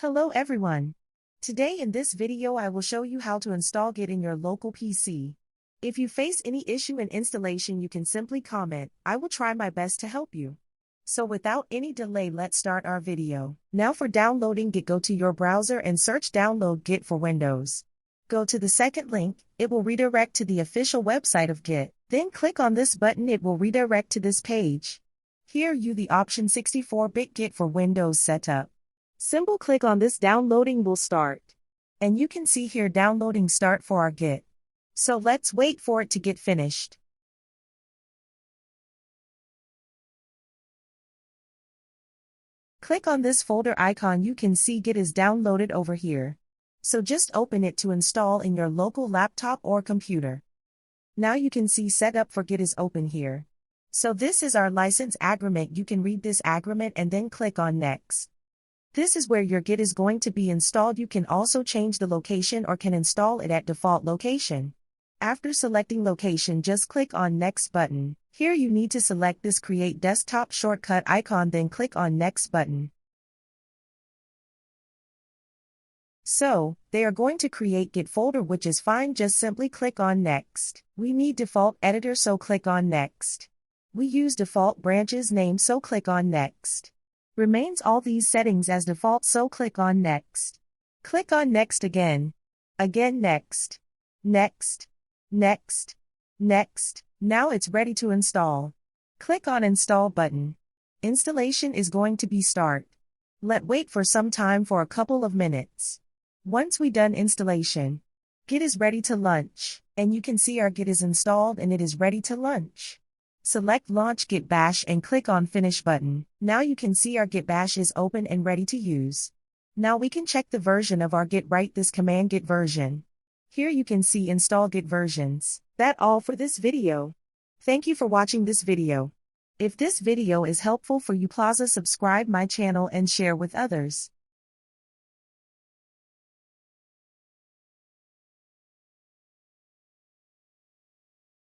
Hello everyone. Today in this video I will show you how to install Git in your local PC. If you face any issue in installation you can simply comment. I will try my best to help you. So without any delay let's start our video. Now for downloading Git, go to your browser and search download Git for Windows. Go to the second link, it will redirect to the official website of Git. Then click on this button, it will redirect to this page. Here you the option 64-bit Git for Windows setup. Simple click on this, downloading will start. And you can see here downloading start for our Git. So let's wait for it to get finished. Click on this folder icon, you can see Git is downloaded over here. So just open it to install in your local laptop or computer. Now you can see setup for Git is open here. So this is our license agreement, you can read this agreement and then click on next. This is where your Git is going to be installed. You can also change the location or can install it at default location. After selecting location, just click on next button. Here you need to select this create desktop shortcut icon, then click on next button. So, they are going to create Git folder, which is fine, just simply click on next. We need default editor, so click on next. We use default branches name, so click on next. Remains all these settings as default, so click on next. Click on next again. Again next. Next. Next. Next. Now it's ready to install. Click on install button. Installation is going to be start. Let wait for some time for a couple of minutes. Once we done installation, Git is ready to launch, and you can see our Git is installed and it is ready to launch. Select Launch Git Bash and click on Finish button. Now you can see our Git Bash is open and ready to use. Now we can check the version of our Git. Write this command Git version. Here you can see install Git versions. That's all for this video. Thank you for watching this video. If this video is helpful for you, please subscribe my channel and share with others.